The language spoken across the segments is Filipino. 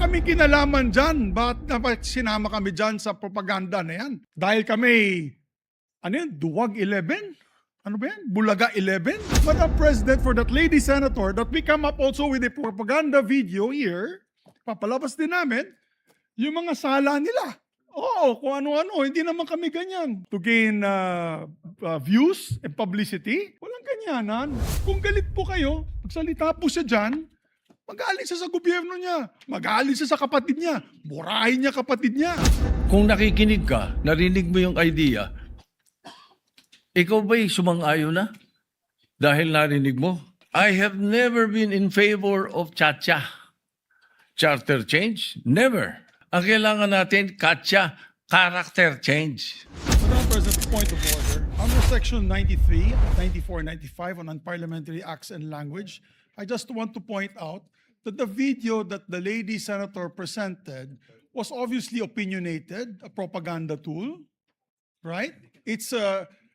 kaming kinalaman dyan. Bakit sinama kami dyan sa propaganda na yan? Dahil kami, Duwag 11? Ano ba yan? Bulaga 11? Madam President, for that lady senator, that we come up also with a propaganda video here, papalabas din namin, yung mga sala nila. Oo, kung ano-ano, hindi naman kami ganyan. To gain views and publicity, walang ganyanan. Kung galit po kayo, magsalita po siya dyan, mag-aalis siya sa gobyerno niya, mag-aalis siya sa kapatid niya, burahin niya kapatid niya. Kung nakikinig ka, narinig mo yung idea, ikaw ba'y sumang-ayon na? Dahil narinig mo, I have never been in favor of chacha. Charter change? Never. Ang kailangan natin, katya, character change. Madam President, point of order. Under Section 93, 94, 95 on Unparliamentary Acts and Language, I just want to point out that the video that the lady senator presented was obviously opinionated, a propaganda tool, right? It's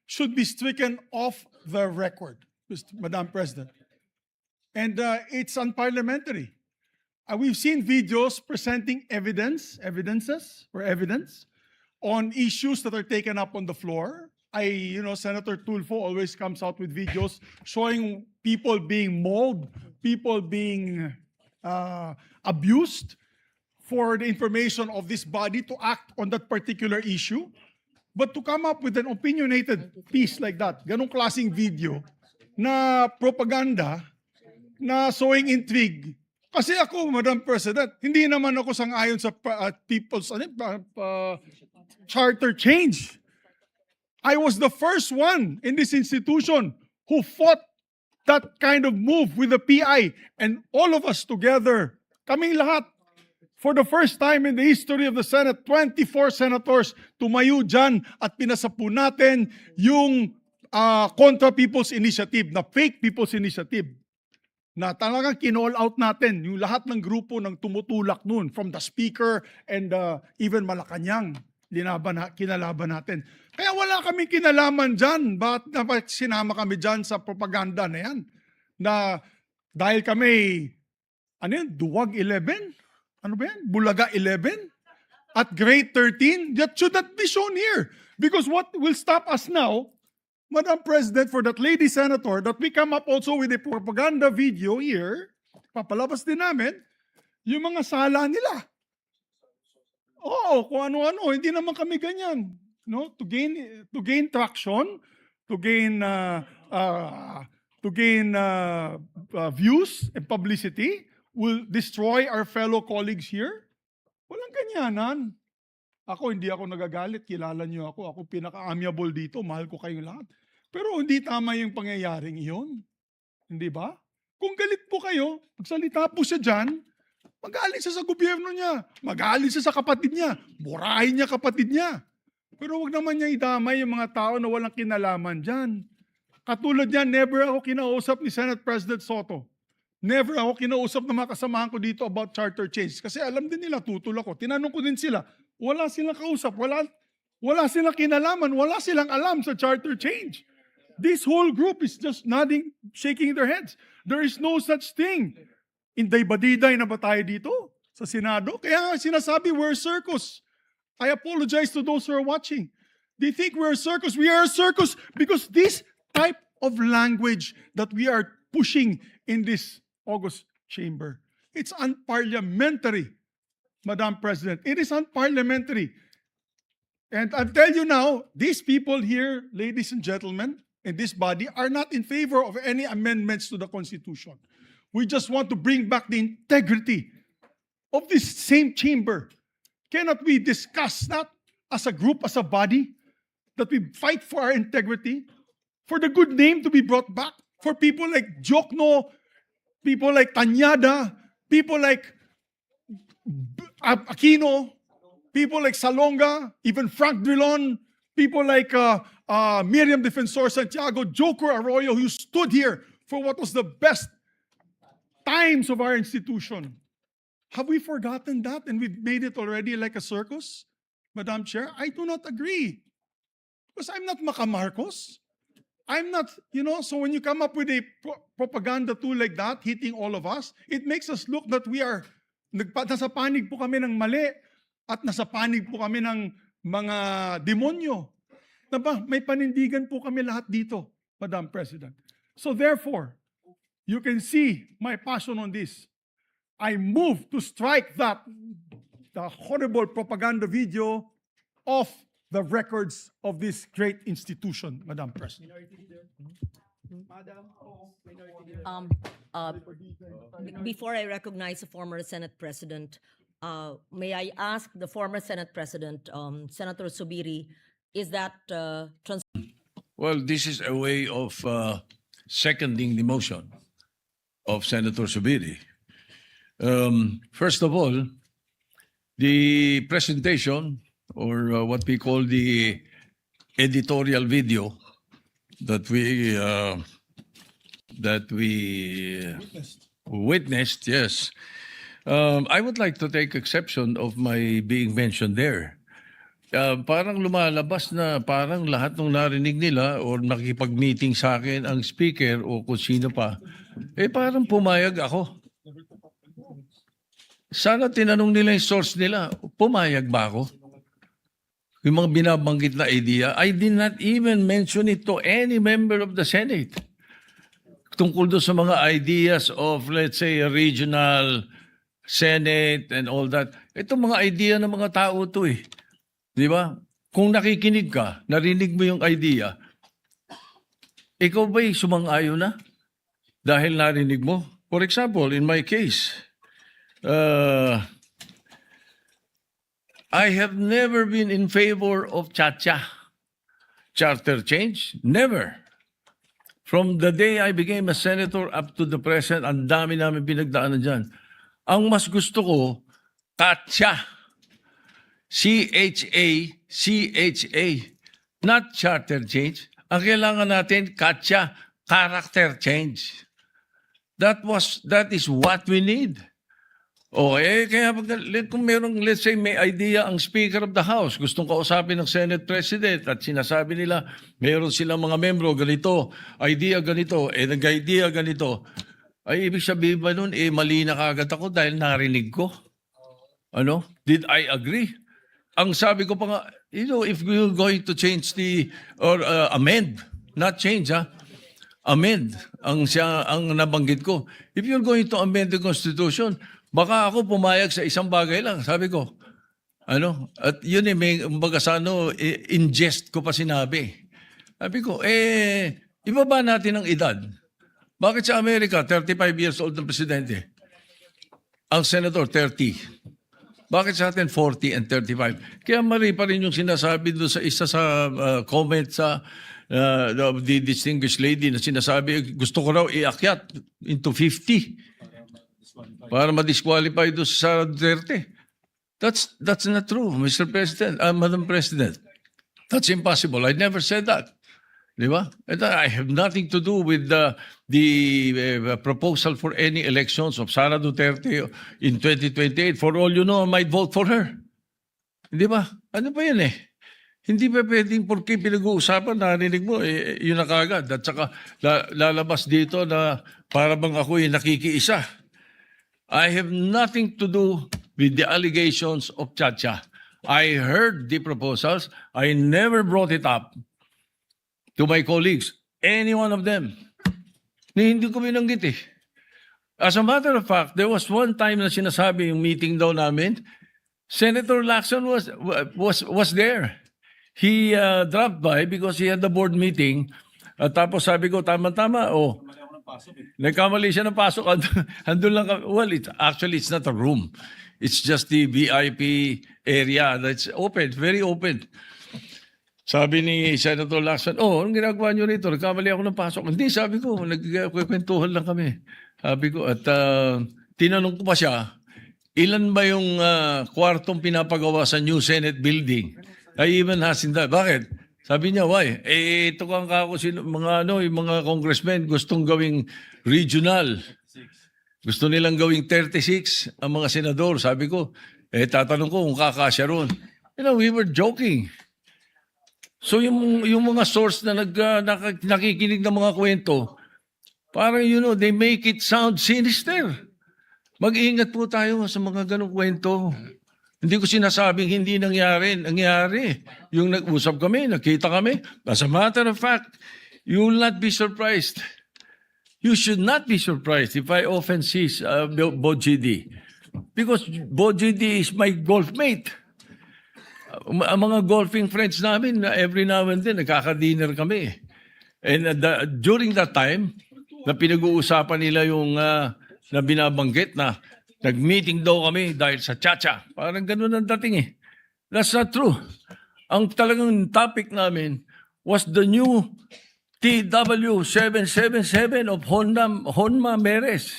should be stricken off the record, Madam President. And it's unparliamentary. We've seen videos presenting evidence on issues that are taken up on the floor. Senator Tulfo always comes out with videos showing people being mauled, people being abused for the information of this body to act on that particular issue. But to come up with an opinionated piece like that, ganong klaseng video na propaganda na showing intrigue. Kasi ako, Madam President, hindi naman ako sang-ayon sa people's charter change. I was the first one in this institution who fought that kind of move with the PI. And all of us together, kaming lahat, for the first time in the history of the Senate, 24 senators tumayo dyan at pinasapo natin yung Contra People's Initiative, na fake People's Initiative, na talagang kinall out natin yung lahat ng grupo ng tumutulak nun, from the Speaker and even Malacanang, kinalaban natin. Kaya wala kaming kinalaman dyan. Bakit sinama kami dyan sa propaganda na yan? Na dahil kami, Duwag 11? Ano ba yan? Bulaga 11? At grade 13? That should not be shown here. Because what will stop us now, Madam President, for that lady senator, that we come up also with a propaganda video here, papalabas din namin, yung mga sala nila. Oo, kung ano-ano, hindi naman kami ganyan. No? To gain traction, to gain views and publicity, will destroy our fellow colleagues here? Walang ganyanan. Hindi ako nagagalit. Kilala niyo ako. Ako pinaka-amiable dito. Mahal ko kayo lahat. Pero hindi tama yung pangyayaring iyon. Hindi ba? Kung galit po kayo, magsalita po siya dyan, mag-aalis siya sa gobyerno niya. Mag-aalis siya sa kapatid niya. Burahin niya kapatid niya. Pero wag naman niya idamay yung mga tao na walang kinalaman dyan. Katulad niyan, never ako kinausap ni Senate President Soto. Never ako kinausap ng mga kasamahan ko dito about charter change. Kasi alam din nila, tutol ako. Tinanong ko din sila, wala silang kausap, wala silang kinalaman, wala silang alam sa charter change. This whole group is just nodding, shaking their heads. There is no such thing. Inday-badiday na ba tayo dito sa Senado? Kaya nga sinasabi, we're a circus. I apologize to those who are watching. They think we're a circus. We are a circus because this type of language that we are pushing in this August chamber, it's unparliamentary, Madam President. It is unparliamentary. And I'll tell you now, these people here, ladies and gentlemen, in this body, are not in favor of any amendments to the Constitution. We just want to bring back the integrity of this same chamber. Cannot we discuss that as a group, as a body, that we fight for our integrity, for the good name to be brought back, for people like Jokno, people like Tanyada, people like Aquino, people like Salonga, even Frank Drilon, people like Miriam Defensor Santiago, Joker Arroyo, who stood here for what was the best times of our institution. Have we forgotten that and we've made it already like a circus, Madam Chair? I do not agree. Because I'm not Maca Marcos. I'm not, so when you come up with a propaganda tool like that, hitting all of us, it makes us look that we are nasa panig po kami ng mali at nasa panig po kami ng mga demonyo. Diba? May panindigan po kami lahat dito, Madam President. So therefore, you can see my passion on this. I move to strike the horrible propaganda video off the records of this great institution, Madam President. Before I recognize the former Senate President, may I ask the former Senate President, Senator Subiri, is that Well, this is a way of seconding the motion of Senator Subiri. First of all, the presentation, or what we call the editorial video that we witnessed, yes. I would like to take exception of my being mentioned there. Parang lumalabas na parang lahat ng narinig nila or nakikipag-meeting sa akin ang speaker o kung sino pa, parang pumayag ako. Sana tinanong nila yung source nila, pumayag ba ako? Yung mga binabanggit na idea, I did not even mention it to any member of the Senate. Tungkol doon sa mga ideas of, let's say, a regional Senate and all that. Ito mga idea ng mga tao to eh. Di ba? Kung nakikinig ka, narinig mo yung idea, ikaw ba'y sumang-ayon na? Dahil narinig mo? For example, in my case, I have never been in favor of Chacha. Charter change? Never. From the day I became a senator up to the present, ang dami namin pinagdaanan dyan. Ang mas gusto ko, Chacha. C-H-A, not charter change. Ang kailangan natin, Chacha, character change. That is what we need. Kaya kung merong, let's say, may idea ang Speaker of the House, gustong kausapin ng Senate President at sinasabi nila, meron silang mga membro, ganito, idea ganito, nag-idea ganito. Ay, ibig sabihin ba nun, mali na kagad ako dahil narinig ko? Ano? Did I agree? Ang sabi ko pa nga, if we're going to change or amend, not change, amend, ang nabanggit ko. If you're going to amend the Constitution, baka ako pumayag sa isang bagay lang, sabi ko. At yun may baga sa in jest ko pa sinabi. Sabi ko, ibaba natin ang edad. Bakit sa Amerika, 35 years old ng presidente? Ang senator, 30. Bakit sa atin 40 and 35? Kaya mali pa rin yung sinasabi doon sa isa sa comment sa the distinguished lady na sinasabi, gusto ko raw iakyat into 50 para ma-disqualify doon sa Sara Duterte. That's not true, Mr. President, Madam President. That's impossible. I never said that. Di ba? I have nothing to do with the proposal for any elections of Sara Duterte in 2028. For all you know, I might vote for her. Di ba? Ano ba yan eh? Hindi pa pwedeng porque pinag-uusapan, narinig mo, yun na kagad. At saka lalabas dito na para bang ako'y nakikiisa. I have nothing to do with the allegations of Chacha. I heard the proposals. I never brought it up to my colleagues, any one of them. Hindi ko binanggit eh. As a matter of fact, there was one time na sinasabi yung meeting daw namin, Senator Lacson was there. He dropped by because he had the board meeting. At tapos sabi ko, tama-tama, nagkamali siya ng pasok. Andun lang kami. Well, it's not a room. It's just the VIP area that's open, very open. Sabi ni Senator Lacson, anong ginagawa niyo rito? Nagkamali ako ng pasok. Hindi, sabi ko, nagkwentuhan lang kami. Sabi ko, at tinanong ko pa siya, ilan ba yung kwartong pinapagawa sa new Senate building? I even asked him that. Bakit? Sabi niya, why? Ito kang kako, yung mga congressmen gustong gawing regional. Gusto nilang gawing 36 ang mga senador. Sabi ko, tatanong ko kung kakasya ron. We were joking. So yung mga source na nakikinig ng mga kwento, parang they make it sound sinister. Mag-ingat po tayo sa mga ganong kwento. Hindi ko sinasabing hindi nangyari. Nangyari. Yung nag-usap kami, nakita kami. As a matter of fact, you will not be surprised. You should not be surprised if I often see Bojidi. Because Bojidi is my golf mate. Ang mga golfing friends namin, every now and then, nagkaka-dinner kami. And during that time, na pinag-uusapan nila yung na binabanggit na nag-meeting daw kami dahil sa Chacha. Parang ganun ang dating eh. That's not true. Ang talagang topic namin was the new TW777 of Honma Meres.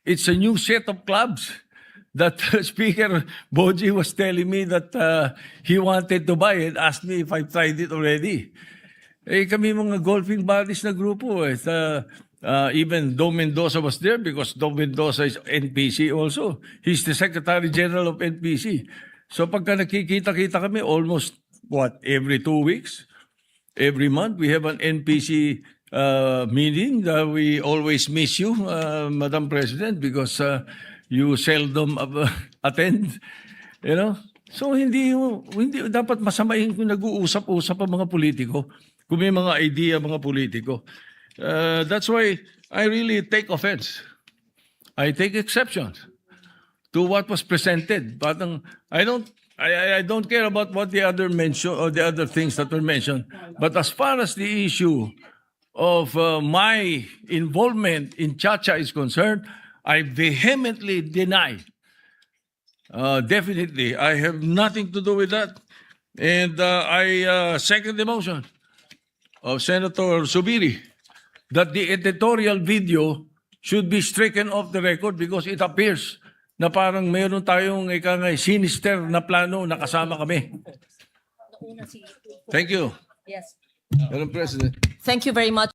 It's a new set of clubs that Speaker Boji was telling me that he wanted to buy and asked me if I've tried it already. Eh kami mga golfing buddies na grupo eh. Even Dom Mendoza was there because Dom Mendoza is NPC also. He's the Secretary General of NPC. So pagka nakikita-kita kami almost every 2 weeks, every month we have an NPC meeting. We always miss you, Madam President, because you seldom attend. You know? So hindi dapat masamain kung nag-uusap-usap ang mga politiko. Kung may mga idea mga politiko. That's why I really take offense. I take exception to what was presented. But I don't care about what the other mention or the other things that were mentioned. But as far as the issue of my involvement in Chacha is concerned, I vehemently deny. Definitely, I have nothing to do with that. And I second the motion of Senator Subiri that the editorial video should be stricken off the record because it appears na parang mayroon tayong sinister na plano na kasama kami. Thank you, Yes. Madam President. Thank you very much.